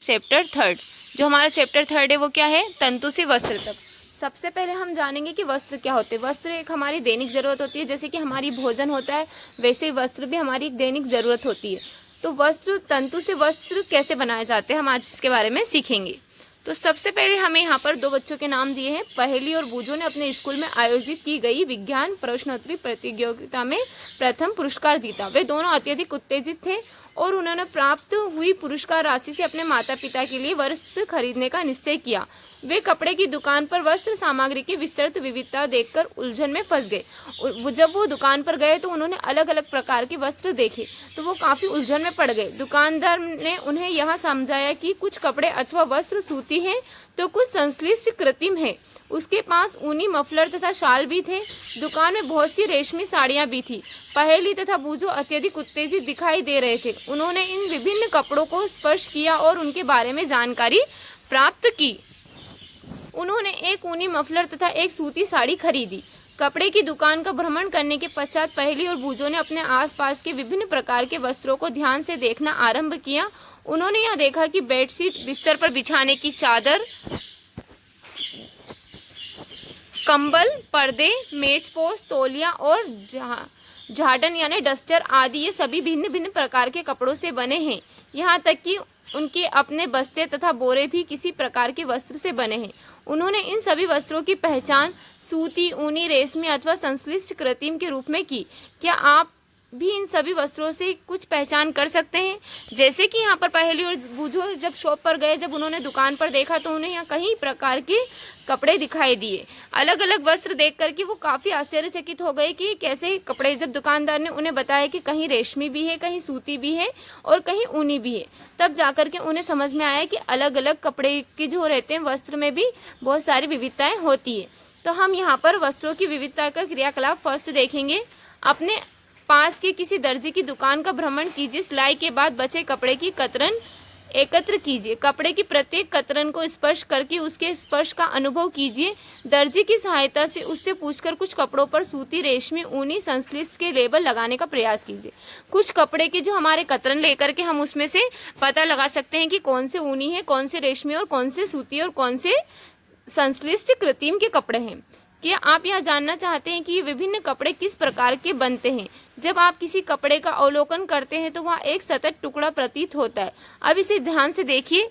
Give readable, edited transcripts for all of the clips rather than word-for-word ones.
Chapter third. जो हमारा chapter third है वो क्या है? तंतु से वस्त्र तक। सबसे पहले हम जानेंगे कि वस्त्र क्या होते हैं। वस्त्र एक हमारी दैनिक ज़रूरत होती है, जैसे कि हमारी भोजन होता है वैसे ही वस्त्र भी हमारी एक दैनिक ज़रूरत होती है। तो वस्त्र, तंतु से वस्त्र कैसे बनाए जाते हैं हम आज इसके बारे में सीखेंगे। तो सबसे पहले हमें यहाँ पर दो बच्चों के नाम दिए हैं। पहेली और बूझो ने अपने स्कूल में आयोजित की गई विज्ञान प्रश्नोत्तरी प्रतियोगिता में प्रथम पुरस्कार जीता। वे दोनों अत्यधिक उत्तेजित थे और उन्होंने प्राप्त हुई पुरस्कार राशि से अपने माता पिता के लिए वस्त्र खरीदने का निश्चय किया। वे कपड़े की दुकान पर वस्त्र सामग्री की विस्तृत विविधता देखकर उलझन में फंस गए। जब वो दुकान पर गए तो उन्होंने अलग अलग प्रकार के वस्त्र देखे तो वो काफ़ी उलझन में पड़ गए। दुकानदार ने उन्हें यह समझाया कि कुछ कपड़े अथवा वस्त्र सूती हैं तो कुछ संश्लिष्ट कृत्रिम है। उसके पास ऊनी मफलर तथा शाल भी थे। दुकान में बहुत सी रेशमी साड़ियाँ भी थी। पहेली तथा बूझो अत्यधिक उत्तेजित दिखाई दे रहे थे। उन्होंने इन विभिन्न कपड़ों को स्पर्श किया और उनके बारे में जानकारी प्राप्त की। उन्होंने एक ऊनी मफलर तथा एक सूती साड़ी खरीदी। कपड़े की दुकान का भ्रमण करने के पश्चात पहेली और बूझो ने अपने आसपास के विभिन्न प्रकार के वस्त्रों को ध्यान से देखना आरंभ किया। उन्होंने यह देखा कि बेडशीट, बिस्तर पर बिछाने की चादर, कंबल, पर्दे, मेजपोश, तौलिया और झाड़न यानी डस्टर आदि ये सभी भिन्न भिन्न प्रकार के कपड़ों से बने हैं। यहाँ तक कि उनके अपने बस्ते तथा बोरे भी किसी प्रकार के वस्त्र से बने हैं। उन्होंने इन सभी वस्त्रों की पहचान सूती, ऊनी, रेशमी अथवा संश्लिष्ट कृत्रिम के रूप में की। क्या आप भी इन सभी वस्त्रों से कुछ पहचान कर सकते हैं? जैसे कि यहाँ पर पहेली और बूझो जब शॉप पर गए, जब उन्होंने दुकान पर देखा तो उन्हें यहाँ कई प्रकार के कपड़े दिखाई दिए। अलग अलग वस्त्र देख करके वो काफ़ी आश्चर्यचकित हो गए कि कैसे कपड़े। जब दुकानदार ने उन्हें बताया कि कहीं रेशमी भी है, कहीं सूती भी है और कहीं ऊनी भी है, तब जाकर के उन्हें समझ में आया कि अलग अलग कपड़े के जो रहते हैं वस्त्र में भी बहुत सारी विविधताएँ होती है। तो हम यहाँ पर वस्त्रों की विविधता का क्रियाकलाप फर्स्ट देखेंगे। अपने पास के किसी दर्जी की दुकान का भ्रमण कीजिए। सिलाई के बाद बचे कपड़े की कतरन एकत्र कीजिए। कपड़े की प्रत्येक कतरन को स्पर्श करके उसके स्पर्श का अनुभव कीजिए। दर्जी की सहायता से उससे पूछकर कुछ कपड़ों पर सूती, रेशमी, ऊनी, संश्लिष्ट के लेबल लगाने का प्रयास कीजिए। कुछ कपड़े की जो हमारे कतरन लेकर के हम उसमें से पता लगा सकते हैं कि कौन से ऊनी है, कौन से रेशमी और कौन से सूती और कौन से संश्लिष्ट कृत्रिम के कपड़े हैं। क्या आप यह जानना चाहते हैं कि ये विभिन्न कपड़े किस प्रकार के बनते हैं? जब आप किसी कपड़े का अवलोकन करते हैं तो वह एक सतत टुकड़ा प्रतीत होता है। अब इसे ध्यान से देखिए।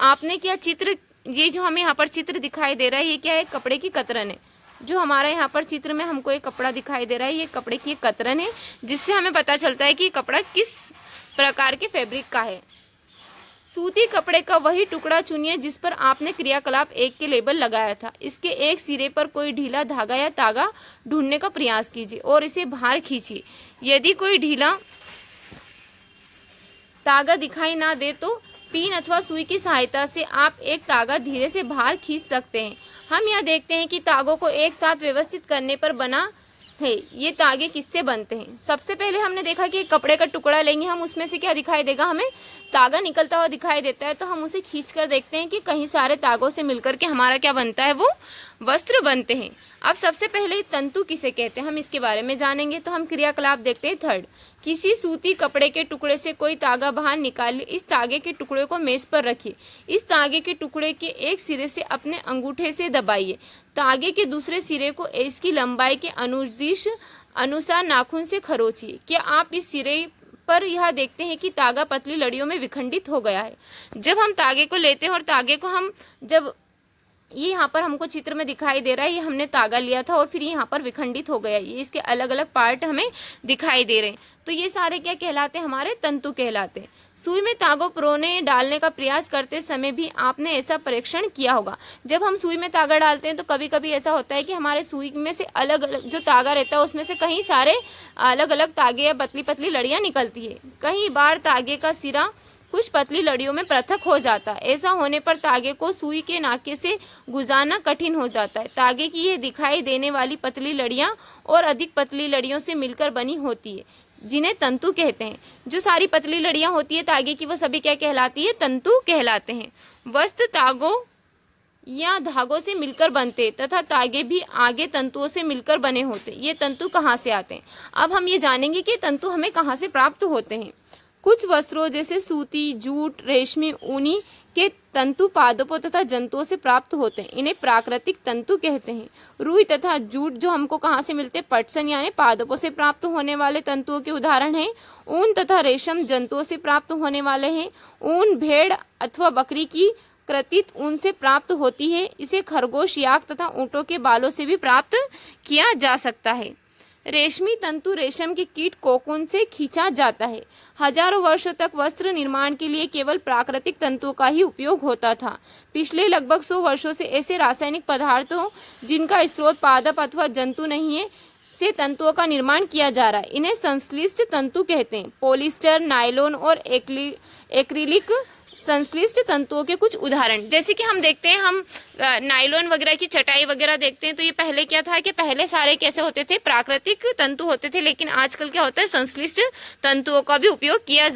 आपने क्या चित्र, ये जो हमें यहाँ पर चित्र दिखाई दे रहा है, ये क्या है? कपड़े की कतरन है। जो हमारा यहाँ पर चित्र में हमको एक कपड़ा दिखाई दे रहा है, ये कपड़े की कतरन है, जिससे हमें पता चलता है कि कपड़ा किस प्रकार के फैब्रिक का है। सूती कपड़े का वही टुकड़ा चुनिए जिस पर आपने क्रियाकलाप 1 के लेबल लगाया था। इसके एक सिरे पर कोई ढीला धागा या तागा ढूंढने का प्रयास कीजिए और इसे बाहर खींचिए। यदि कोई ढीला तागा दिखाई ना दे तो पिन अथवा सुई की सहायता से आप एक तागा धीरे से बाहर खींच सकते हैं। हम यह देखते हैं कि तागों को एक साथ व्यवस्थित करने पर बना है। ये तागे किससे बनते हैं? सबसे पहले हमने देखा कि कपड़े का टुकड़ा लेंगे हम, उसमें से क्या दिखाई देगा? हमें तागा निकलता हुआ दिखाई देता है। तो हम उसे खींच कर देखते हैं कि कहीं सारे तागों से मिलकर के हमारा क्या बनता है? वो वस्त्र बनते हैं। अब सबसे पहले तंतु किसे कहते हैं हम इसके बारे में जानेंगे। तो हम क्रियाकलाप देखते हैं थर्ड। किसी सूती कपड़े के टुकड़े से कोई तागा बाहर निकालिए। इस तागे के टुकड़े को मेज पर रखिए। इस तागे के टुकड़े के एक सिरे से अपने अंगूठे से दबाइए। तागे के दूसरे सिरे को इसकी लंबाई के अनुसार नाखून से खरोचिए। क्या आप इस सिरे पर यह देखते हैं कि तागा पतली लड़ियों में विखंडित हो गया है? जब हम तागे को लेते हैं और तागे को हम जब ये यहाँ पर हमको चित्र में दिखाई दे रहा है, ये हमने तागा लिया था और फिर यहाँ पर विखंडित हो गया। ये इसके अलग अलग पार्ट हमें दिखाई दे रहे हैं। तो ये सारे क्या कहलाते हैं? हमारे तंतु कहलाते हैं। सुई में तागों परोने डालने का प्रयास करते समय भी आपने ऐसा परीक्षण किया होगा। जब हम सुई में तागा डालते हैं तो कभी कभी ऐसा होता है कि हमारे सुई में से अलग अलग जो तागा रहता है उसमें से कहीं सारे अलग अलग तागे या पतली पतली लड़ियाँ निकलती है। कई बार तागे का सिरा कुछ पतली लड़ियों में पृथक हो जाता है। ऐसा होने पर तागे को सुई के नाके से गुजारना कठिन हो जाता है। तागे की ये दिखाई देने वाली पतली लड़ियाँ और अधिक पतली लड़ियों से मिलकर बनी होती है, जिन्हें तंतु कहते हैं। जो सारी पतली लड़ियाँ होती है तागे की, वो सभी क्या कहलाती है? तंतु कहलाते हैं। वस्त्र तागों या धागों से मिलकर बनते तथा तागे भी आगे तंतुओं से मिलकर बने होते। ये तंतु कहाँ से आते हैं? अब हम ये जानेंगे कि तंतु हमें कहाँ से प्राप्त होते हैं। कुछ वस्त्रों जैसे सूती, जूट, रेशमी, ऊनी के तंतु पादपों तथा जंतुओं से प्राप्त होते हैं। इन्हें प्राकृतिक तंतु कहते हैं। रुई तथा जूट जो हमको कहाँ से मिलते हैं? पटसन यानी पादपों से प्राप्त होने वाले तंतुओं के उदाहरण हैं। ऊन तथा रेशम जंतुओं से प्राप्त होने वाले हैं। ऊन भेड़ अथवा बकरी की कृतित ऊन से प्राप्त होती है। इसे खरगोश, याक तथा ऊँटों के बालों से भी प्राप्त किया जा सकता है। रेशमी तंतु रेशम के कीट कोकून से खींचा जाता है। हजारों वर्षों तक वस्त्र निर्माण के लिए केवल प्राकृतिक तंतुओं का ही उपयोग होता था। पिछले लगभग 100 वर्षों से ऐसे रासायनिक पदार्थों जिनका स्रोत पादप अथवा जंतु नहीं है से तंतुओं का निर्माण किया जा रहा है। इन्हें संश्लिष्ट तंतु कहते हैं। पॉलिस्टर, नायलॉन और एक्रिलिक संश्लिष्ट तंतुओं के कुछ उदाहरण, जैसे कि हम देखते हैं, हम नायलॉन वगैरह की चटाई वगैरह देखते हैं, तो ये पहले क्या था कि पहले सारे कैसे होते थे? प्राकृतिक तंतु होते थे, लेकिन आजकल क्या होता है? संश्लिष्ट तंतुओं का भी उपयोग किया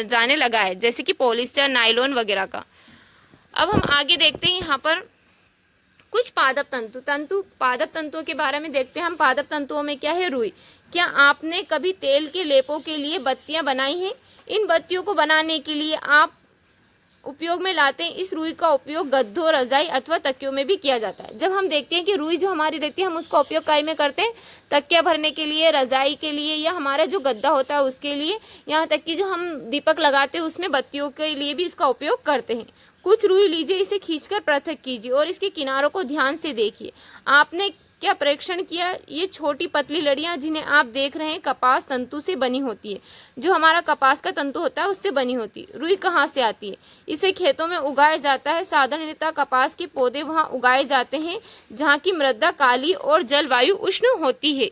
जाने लगा है, जैसे कि पॉलिस्टर, नायलॉन वगैरह का। अब हम आगे देखते हैं यहाँ पर कुछ पादप पादप तंतुओं के बारे में देखते हैं हम। पादप तंतुओं में क्या है? रुई। क्या आपने कभी तेल के लेपों के लिए बत्तियां बनाई हैं? इन बत्तियों को बनाने के लिए आप उपयोग में लाते हैं। इस रुई का उपयोग गद्दों, रजाई अथवा तकियों में भी किया जाता है। जब हम देखते हैं कि रुई जो हमारी रहती है, हम उसका उपयोग काय में करते हैं? तकिया भरने के लिए, रजाई के लिए, या हमारा जो गद्दा होता है उसके लिए, यहाँ तक कि जो हम दीपक लगाते हैं उसमें बत्तियों के लिए भी इसका उपयोग करते हैं। कुछ रुई लीजिए, इसे खींचकर पृथक कीजिए और इसके किनारों को ध्यान से देखिए। आपने क्या परीक्षण किया? ये छोटी पतली लड़ियां जिन्हें आप देख रहे हैं कपास तंतु से बनी होती है। जो हमारा कपास का तंतु होता है उससे बनी होती है। रुई कहाँ से आती है? इसे खेतों में उगाया जाता है। साधारणतः कपास के पौधे वहाँ उगाए जाते हैं जहाँ की मृदा काली और जलवायु उष्ण होती है।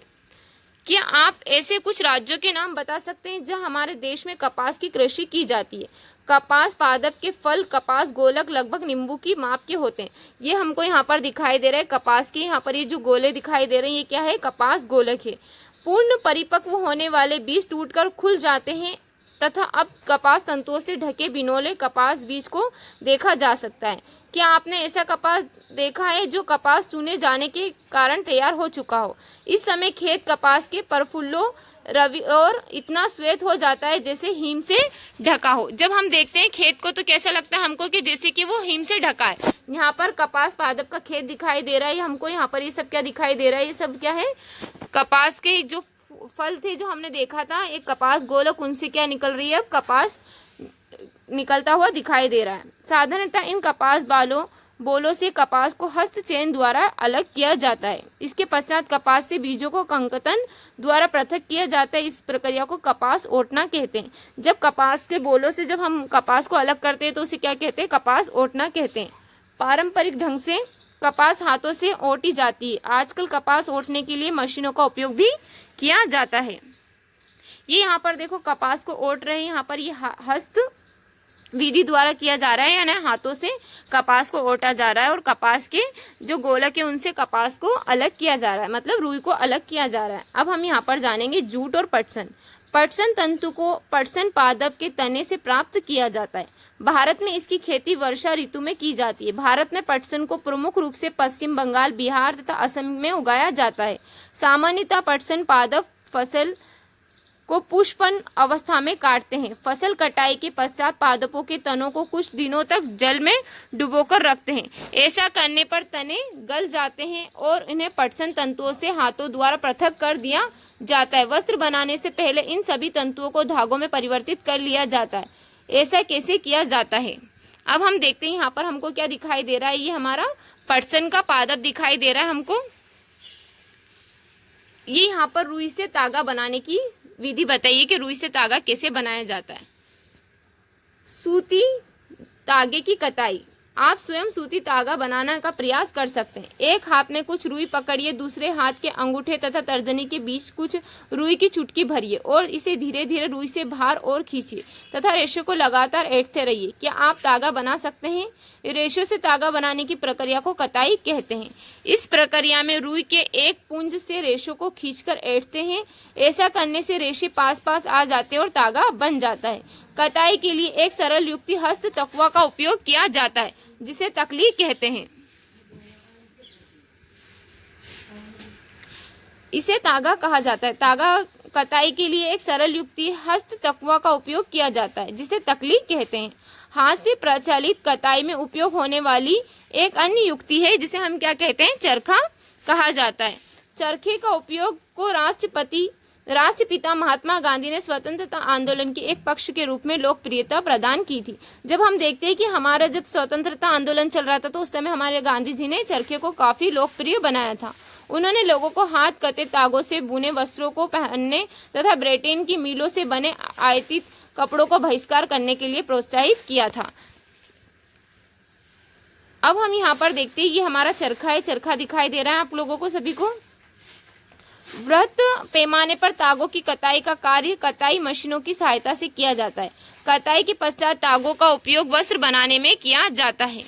क्या आप ऐसे कुछ राज्यों के नाम बता सकते हैं जहाँ हमारे देश में कपास की कृषि की जाती है? कपास पादप के फल कपास गोलक लगभग नींबू की माप के होते हैं। ये हमको यहाँ पर दिखाई दे रहा है कपास के, यहाँ पर ये जो गोले दिखाई दे रहे हैं ये क्या है? कपास गोलक है। पूर्ण परिपक्व होने वाले बीज टूटकर खुल जाते हैं तथा अब कपास तंतुओं से ढके बिनोले कपास बीज को देखा जा सकता है। क्या आपने ऐसा कपास देखा है जो कपास चुने जाने के कारण तैयार हो चुका हो? इस समय खेत कपास के प्रफुल्लों रवि और इतना श्वेत हो जाता है जैसे हिम से ढका हो। जब हम देखते हैं खेत को तो कैसा लगता है हमको कि जैसे कि वो हिम से ढका है। यहाँ पर कपास पादप का खेत दिखाई दे रहा है हमको। यहाँ पर ये सब क्या दिखाई दे रहा है? ये सब क्या है? कपास के जो फल थे जो हमने देखा था, एक कपास गोलक, उनसे क्या निकल रही है? अब कपास निकलता हुआ दिखाई दे रहा है। साधारणतः इन कपास बोलों से कपास को हस्त चयन द्वारा अलग किया जाता है। इसके पश्चात कपास से बीजों को कंकतन द्वारा पृथक किया जाता है। इस प्रक्रिया को कपास ओटना कहते हैं। जब कपास के बोलों से जब हम कपास को अलग करते हैं तो उसे क्या कहते हैं? कपास ओटना कहते हैं। पारंपरिक ढंग से कपास हाथों से ओटी जाती है। आजकल कपास ओटने के लिए मशीनों का उपयोग भी किया जाता है। ये यहाँ पर देखो कपास को ओट रहे हैं। यहाँ पर ये हस्त विधि द्वारा किया जा रहा है, यानी हाथों से कपास को ओटा जा रहा है और कपास के जो गोलक है उनसे कपास को अलग किया जा रहा है, मतलब रुई को अलग किया जा रहा है। अब हम यहाँ पर जानेंगे जूट और पटसन। पटसन तंतु को पटसन पादप के तने से प्राप्त किया जाता है। भारत में इसकी खेती वर्षा ऋतु में की जाती है। भारत में पटसन को प्रमुख रूप से पश्चिम बंगाल, बिहार तथा असम में उगाया जाता है। सामान्यतः पटसन पादप फसल को पुष्पन अवस्था में काटते हैं। फसल कटाई के पश्चात पादपों के तनों को कुछ दिनों तक जल में डुबोकर रखते हैं। ऐसा करने पर तने गल जाते हैं और इन्हें पटसन तंतुओं से हाथों द्वारा पृथक कर दिया जाता है। वस्त्र बनाने से पहले इन सभी तंतुओं को धागों में परिवर्तित कर लिया जाता है। ऐसा कैसे किया जाता है? अब हम देखते हैं यहाँ पर हमको क्या दिखाई दे रहा है। ये हमारा पटसन का पादप दिखाई दे रहा है हमको। ये यहाँ पर रुई से तागा बनाने की विधि बताइए कि रुई से तागा कैसे बनाया जाता है। सूती तागे की कताई। आप स्वयं सूती तागा बनाने का प्रयास कर सकते हैं। एक हाथ में कुछ रुई पकड़िए, दूसरे हाथ के अंगूठे तथा तर्जनी के बीच कुछ रुई की चुटकी भरिए और इसे धीरे धीरे रुई से बाहर और खींचिए तथा रेशों को लगातार ऐंठते रहिए। क्या आप तागा बना सकते हैं? रेशों से तागा बनाने की प्रक्रिया को कताई कहते हैं। इस प्रक्रिया में रुई के एक पुंज से रेशों को खींचकर ऐंठते हैं। ऐसा करने से रेशे पास पास आ जाते हैं और तागा बन जाता है। कताई के लिए एक सरल युक्ति हस्त तकवा का उपयोग किया जाता है, जिसे तकली कहते हैं। इसे तागा कहा जाता है। तागा कताई के लिए एक सरल युक्ति हस्त तकवा का उपयोग किया जाता है, जिसे तकली कहते हैं। हाथ से प्रचलित कताई में उपयोग होने वाली एक अन्य युक्ति है जिसे हम क्या कहते हैं, चरखा कहा जाता है। चरखे का उपयोग को राष्ट्रपिता महात्मा गांधी ने स्वतंत्रता आंदोलन के एक पक्ष के रूप में लोकप्रियता प्रदान की थी। जब हम देखते हैं कि हमारा जब स्वतंत्रता आंदोलन चल रहा था तो उस समय हमारे गांधी जी ने चरखे को काफ़ी लोकप्रिय बनाया था। उन्होंने लोगों को हाथ कते तागों से बुने वस्त्रों को पहनने तथा ब्रिटेन की मिलों से बने आयातित कपड़ों को बहिष्कार करने के लिए प्रोत्साहित किया था। अब हम यहाँ पर देखते हैं ये हमारा चरखा है, चरखा दिखाई दे रहा है आप लोगों को सभी को। वृहत पैमाने पर तागों की कताई का कार्य कताई मशीनों की सहायता से किया जाता है। कताई के पश्चात तागों का उपयोग वस्त्र बनाने में किया जाता है।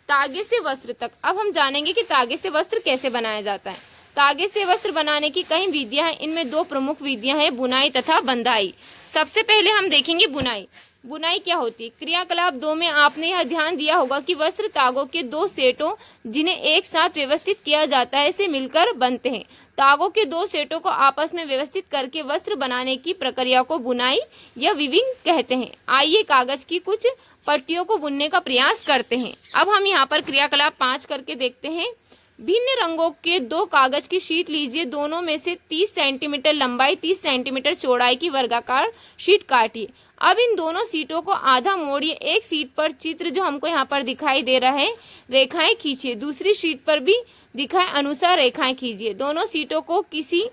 तागे से वस्त्र तक। अब हम जानेंगे कि तागे से वस्त्र कैसे बनाया जाता है। तागे से वस्त्र बनाने की कई विधियां हैं। इनमें दो प्रमुख विधियां हैं, बुनाई तथा बंधाई। सबसे पहले हम देखेंगे बुनाई। बुनाई क्या होती है? क्रियाकलाप 2 में आपने यह ध्यान दिया होगा कि वस्त्र तागों के 2 सेटों जिन्हें एक साथ व्यवस्थित किया जाता है से मिलकर बनते हैं। तागों के 2 सेटों को आपस में व्यवस्थित करके वस्त्र बनाने की प्रक्रिया को बुनाई या वीविंग कहते हैं। आइए कागज की कुछ पट्टियों को बुनने का प्रयास करते हैं। अब हम यहाँ पर क्रियाकलाप 5 करके देखते हैं। भिन्न रंगों के 2 कागज की शीट लीजिए। दोनों में से 30 सेंटीमीटर लंबाई 30 सेंटीमीटर चौड़ाई की वर्गाकार शीट काटिए। अब इन दोनों सीटों को आधा मोड़िए। एक सीट पर चित्र जो हमको यहाँ पर दिखाई दे रहा है रेखाएं खींचिए। दूसरी शीट पर भी दिखाए अनुसार रेखाएं खींचिए। दोनों सीटों को किसी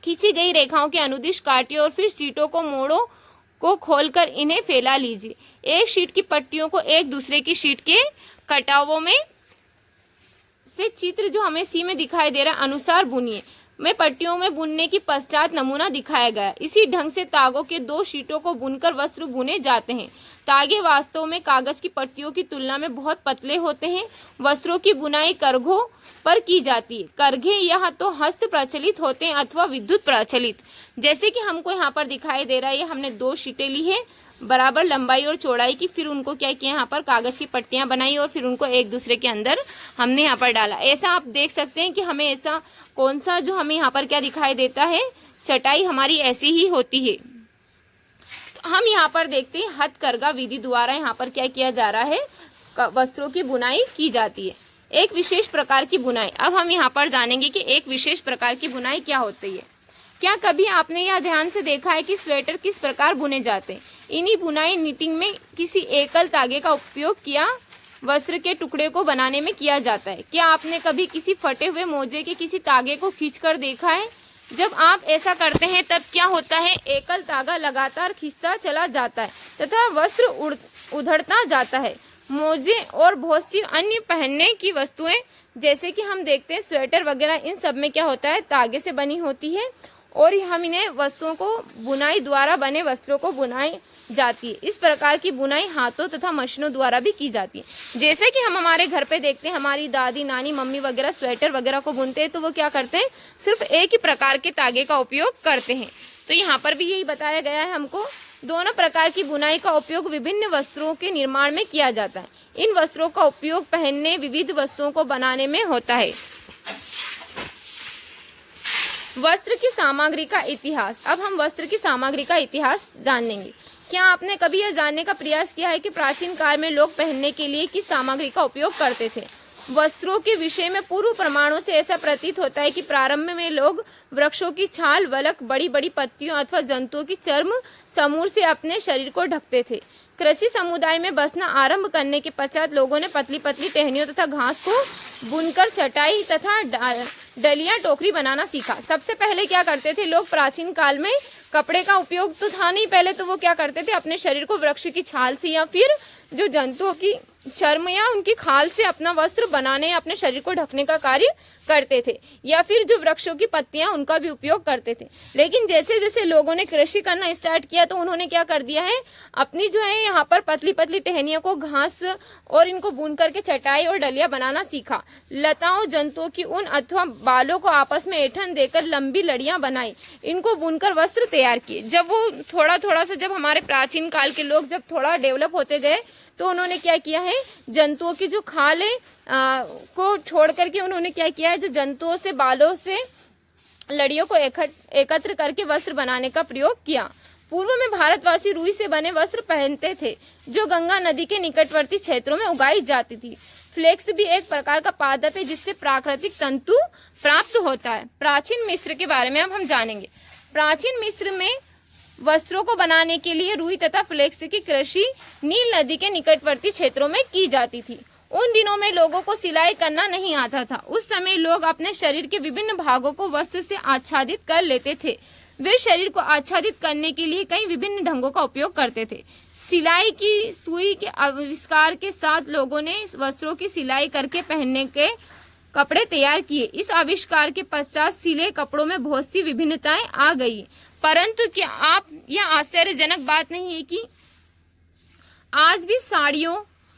खींची गई रेखाओं के अनुदिश काटिए और फिर सीटों को मोड़ों को खोलकर इन्हें फैला लीजिए। एक शीट की पट्टियों को एक दूसरे की शीट के कटावों में से चित्र जो हमें सी में दिखाई दे रहा है अनुसार बुनिए। में पट्टियों में बुनने की पश्चात नमूना दिखाया गया। इसी ढंग से तागों के 2 शीटों को बुनकर वस्त्र बुने जाते हैं। तागे वास्तव में कागज की पट्टियों की तुलना में बहुत पतले होते हैं। वस्त्रों की बुनाई करघों पर की जाती है। करघे यहाँ तो हस्त प्रचलित होते हैं अथवा विद्युत प्रचलित। जैसे कि हमको यहाँ पर दिखाई दे रहा है, हमने 2 शीटें ली है बराबर लंबाई और चौड़ाई की। फिर उनको क्या किया, यहाँ पर कागज की पट्टियाँ बनाई और फिर उनको एक दूसरे के अंदर हमने यहाँ पर डाला। ऐसा आप देख सकते हैं कि हमें ऐसा कौन सा जो हमें यहाँ पर क्या दिखाई देता है, चटाई हमारी ऐसी ही होती है। तो हम यहाँ पर देखते हैं हथकरघा विधि द्वारा यहाँ पर क्या किया जा रहा है, वस्त्रों की बुनाई की जाती है। एक विशेष प्रकार की बुनाई। अब हम यहाँ पर जानेंगे कि एक विशेष प्रकार की बुनाई क्या होती है। क्या कभी आपने यह ध्यान से देखा है कि स्वेटर किस प्रकार बुने जाते हैं? इन्हीं बुनाई निटिंग में किसी एकल तागे का उपयोग किया वस्त्र के टुकड़े को बनाने में किया जाता है। क्या आपने कभी किसी फटे हुए मोजे के किसी तागे को खींचकर देखा है? जब आप ऐसा करते हैं तब क्या होता है, एकल तागा लगातार खींचता चला जाता है तथा वस्त्र उधड़ता जाता है। मोजे और बहुत सी अन्य पहनने की वस्तुएं जैसे कि हम देखते हैं स्वेटर वगैरह, इन सब में क्या होता है, तागे से बनी होती है और हम इन्हें वस्तुओं को बुनाई द्वारा बने वस्त्रों को बुनाई जाती है। इस प्रकार की बुनाई हाथों तथा मशीनों द्वारा भी की जाती है। जैसे कि हम हमारे घर पे देखते हैं, हमारी दादी नानी मम्मी वगैरह स्वेटर वगैरह को बुनते हैं तो वो क्या करते हैं, सिर्फ एक ही प्रकार के तागे का उपयोग करते हैं। तो यहाँ पर भी यही बताया गया है हमको। दोनों प्रकार की बुनाई का उपयोग विभिन्न वस्त्रों के निर्माण में किया जाता है। इन वस्त्रों का उपयोग पहनने विविध वस्तुओं को बनाने में होता है। वस्त्र की सामग्री का इतिहास। अब हम वस्त्र की सामग्री का इतिहास जानेंगे। क्या आपने कभी यह जानने का प्रयास किया है कि प्राचीन काल में लोग पहनने के लिए किस सामग्री का उपयोग करते थे? वस्त्रों के विषय में पूर्व प्रमाणों से ऐसा प्रतीत होता है कि प्रारंभ में लोग वृक्षों की छाल, वलक, बड़ी बड़ी पत्तियों अथवा जंतुओं की चर्म समूह से अपने शरीर को ढकते थे। कृषि समुदाय में बसना आरंभ करने के पश्चात लोगों ने पतली पतली टहनियों तथा घास को बुनकर चटाई तथा डलिया टोकरी बनाना सीखा। सबसे पहले क्या करते थे लोग, प्राचीन काल में कपड़े का उपयोग तो था नहीं पहले, तो वो क्या करते थे, अपने शरीर को वृक्ष की छाल से या फिर जो जंतुओं की चर्म या उनकी खाल से अपना वस्त्र बनाने या अपने शरीर को ढकने का कार्य करते थे, या फिर जो वृक्षों की पत्तियां उनका भी उपयोग करते थे। लेकिन जैसे जैसे लोगों ने कृषि करना स्टार्ट किया तो उन्होंने क्या कर दिया है, अपनी जो है यहाँ पर पतली पतली टहनियों को घास और इनको बुन करके चटाई और डलिया बनाना सीखा। लताओं, जंतुओं की ऊन अथवा बालों को आपस में ऐंठन देकर लंबी लड़ियां बनाई, इनको बुनकर वस्त्र तैयार किए। जब वो थोड़ा थोड़ा सा, जब हमारे प्राचीन काल के लोग जब थोड़ा डेवलप होते गए तो उन्होंने क्या किया है, जंतुओं की जो खाल है को छोड़ करके उन्होंने क्या किया है, जो जंतुओं से बालों से लड़ियों को एकत्र करके वस्त्र बनाने का प्रयोग किया। पूर्व में भारतवासी रुई से बने वस्त्र पहनते थे जो गंगा नदी के निकटवर्ती क्षेत्रों में उगाई जाती थी। फ्लेक्स भी एक प्रकार का पादप है जिससे प्राकृतिक तंतु प्राप्त होता है। प्राचीन मिस्र के बारे में अब हम जानेंगे। प्राचीन मिस्र में वस्त्रों को बनाने के लिए रुई तथा फ्लेक्स की कृषि नील नदी के निकटवर्ती क्षेत्रों में की जाती थी। उन दिनों में लोगों को सिलाई करना नहीं आता था। उस समय लोग अपने शरीर के विभिन्न भागों को वस्त्र से आच्छादित कर लेते थे। वे शरीर को आच्छादित करने के लिए कई विभिन्न ढंगों का उपयोग करते थे। सिलाई की सुई के आविष्कार के साथ लोगों ने वस्त्रों की सिलाई करके पहनने के कपड़े तैयार किए। इस आविष्कार के पश्चात सिले कपड़ों में बहुत सी विभिन्नताएं आ गई। परंतु क्या आप यह आश्चर्यजनक बात नहीं है कि आज भी साड़ियों,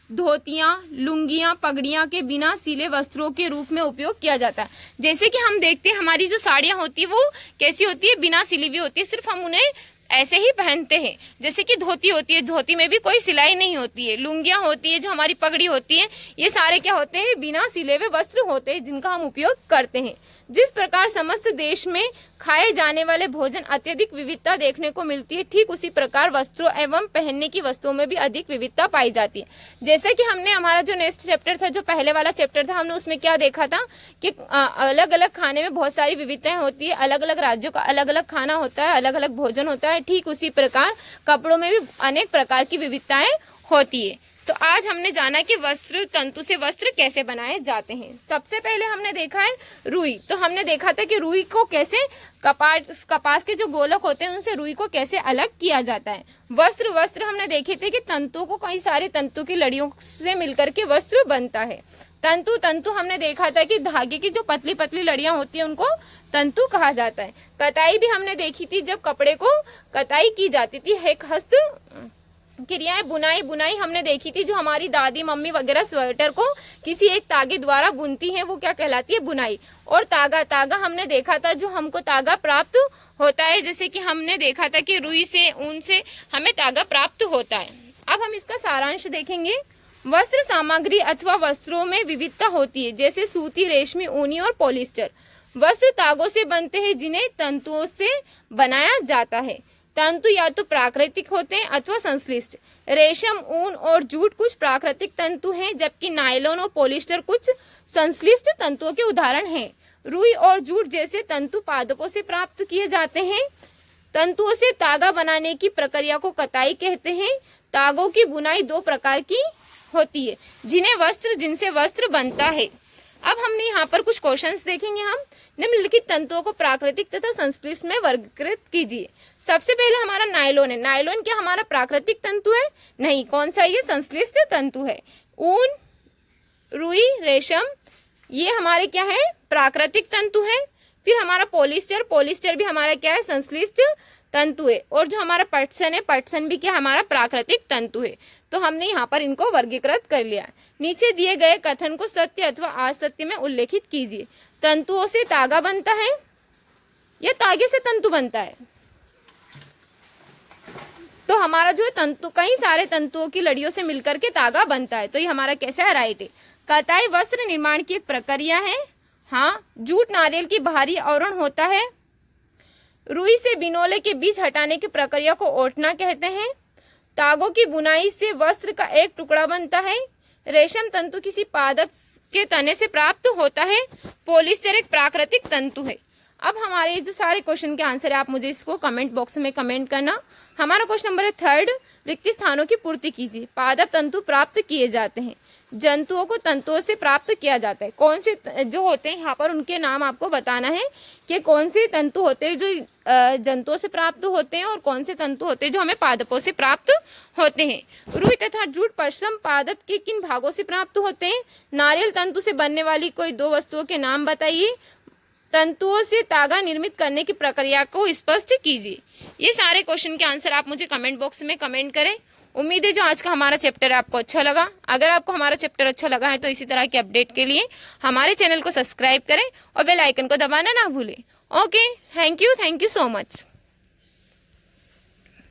धोतियां, लुंगियां, पगड़ियां के बिना सिले वस्त्रों के रूप में उपयोग किया जाता है। जैसे कि हम देखते हैं हमारी जो साड़ियां होती है वो कैसी होती है, बिना सिली हुई होती है, सिर्फ हम उन्हें ऐसे ही पहनते हैं। जैसे कि धोती होती है, धोती में भी कोई सिलाई नहीं होती है। लुंगियां होती है, जो हमारी पगड़ी होती है, ये सारे क्या होते हैं, बिना सिले हुए वस्त्र होते हैं जिनका हम उपयोग करते हैं। जिस प्रकार समस्त देश में खाए जाने वाले भोजन अत्यधिक विविधता देखने को मिलती है, ठीक उसी प्रकार वस्त्रों एवं पहनने की वस्तुओं में भी अधिक विविधता पाई जाती है। जैसे कि हमने हमारा जो नेक्स्ट चैप्टर था, जो पहले वाला चैप्टर था, हमने उसमें क्या देखा था कि अलग अलग खाने में बहुत सारी विविधताएं होती है। अलग अलग राज्यों का अलग अलग खाना होता है, अलग अलग भोजन होता है। ठीक उसी प्रकार कपड़ों में भी अनेक प्रकार की विविधताएं होती है। तो आज हमने जाना कि वस्त्र तंतु से वस्त्र कैसे बनाए जाते हैं। सबसे पहले हमने देखा है रुई। तो हमने देखा था कि रुई को कैसे कपास के जो गोलक होते हैं उनसे रुई को कैसे अलग किया जाता है। वस्त्र हमने देखे थे कि तंतुओं को कई सारे तंतु की लड़ियों से मिलकर के वस्त्र बनता है। तंतु हमने देखा था कि धागे की जो पतली पतली लड़ियां होती हैं उनको तंतु कहा जाता है। कताई भी हमने देखी थी, जब कपड़े को कताई की जाती थी। एक हस्त क्रियाएं बुनाई हमने देखी थी, जो हमारी दादी मम्मी वगैरह स्वेटर को किसी एक तागे द्वारा बुनती हैं, वो क्या कहलाती है, बुनाई। और तागा हमने देखा था, जो हमको तागा प्राप्त होता है। जैसे कि हमने देखा था कि रुई से, ऊन से हमें तागा प्राप्त होता है। अब हम इसका सारांश देखेंगे। वस्त्र सामग्री अथवा वस्त्रों में विविधता होती है, जैसे सूती, रेशमी, ऊनी और पॉलिस्टर। वस्त्र तागों से बनते हैं जिन्हें तंतुओं से बनाया जाता है। तंतु या तो प्राकृतिक होते हैं अथवा संश्लिष्ट। रेशम, ऊन और जूट कुछ प्राकृतिक तंतु हैं, जबकि नायलॉन और पॉलिस्टर कुछ संश्लिष्ट तंतुओं के उदाहरण हैं। रुई और जूट जैसे तंतु पादपों से प्राप्त किए जाते हैं। तंतुओं से तागा बनाने की प्रक्रिया को कताई कहते हैं। तागों की बुनाई दो प्रकार की होती है, जिनसे वस्त्र बनता है। अब हमने यहाँ पर कुछ क्वेश्चंस देखेंगे। हम निम्नलिखित तंतुओं को प्राकृतिक तथा संश्लिष्ट में वर्गीकृत कीजिए। सबसे पहले हमारा नायलॉन है। नायलॉन क्या हमारा प्राकृतिक तंतु है? नहीं। कौन सा? ये संश्लिष्ट तंतु है। ऊन, रुई, रेशम ये हमारे क्या है? प्राकृतिक तंतु है। फिर हमारा पॉलिस्टर भी हमारा क्या है? संश्लिष्ट तंतु है। और जो हमारा पटसन है, पटसन भी क्या हमारा प्राकृतिक तंतु है। तो हमने यहाँ पर इनको वर्गीकृत कर लिया। नीचे दिए गए कथन को सत्य अथवा असत्य में उल्लेखित कीजिए। तंतुओं से तागा बनता है या तागे से तंतु बनता है? तो हमारा जो तंतु, कई सारे तंतुओं की लड़ियों से मिलकर के तागा बनता है। तो ये हमारा कैसा है? राइट है। कताई वस्त्र निर्माण की एक प्रक्रिया है। हाँ। जूट नारियल की बाहरी आवरण होता है। रुई से बिनोले के बीज हटाने की प्रक्रिया को ओटना कहते हैं। तागों की बुनाई से वस्त्र का एक टुकड़ा बनता है। रेशम तंतु किसी पादप के तने से प्राप्त होता है। पॉलिस्टर एक प्राकृतिक तंतु है। अब हमारे जो सारे क्वेश्चन के आंसर है, आप मुझे इसको कमेंट बॉक्स में कमेंट करना। हमारा क्वेश्चन नंबर है 3, रिक्त स्थानों की पूर्ति कीजिए। पादप तंतु प्राप्त किए जाते हैं। जंतुओं को तंतुओं से प्राप्त किया जाता है। कौन से जो होते हैं यहाँ पर उनके नाम आपको बताना है कि कौन से तंतु होते हैं जो जंतुओं से प्राप्त होते हैं और कौन से तंतु होते हैं जो हमें पादपों से प्राप्त होते हैं। रुई तथा जूट पश्चिम पादप के किन भागों से प्राप्त होते हैं? नारियल तंतु से बनने वाली कोई दो वस्तुओं के नाम बताइए। तंतुओं से तागा निर्मित करने की प्रक्रिया को स्पष्ट कीजिए। ये सारे क्वेश्चन के आंसर आप मुझे कमेंट बॉक्स में कमेंट करें। उम्मीद है जो आज का हमारा चैप्टर है आपको अच्छा लगा। अगर आपको हमारा चैप्टर अच्छा लगा है तो इसी तरह के अपडेट के लिए हमारे चैनल को सब्सक्राइब करें और बेल आइकन को दबाना ना भूलें। Okay, thank you so much.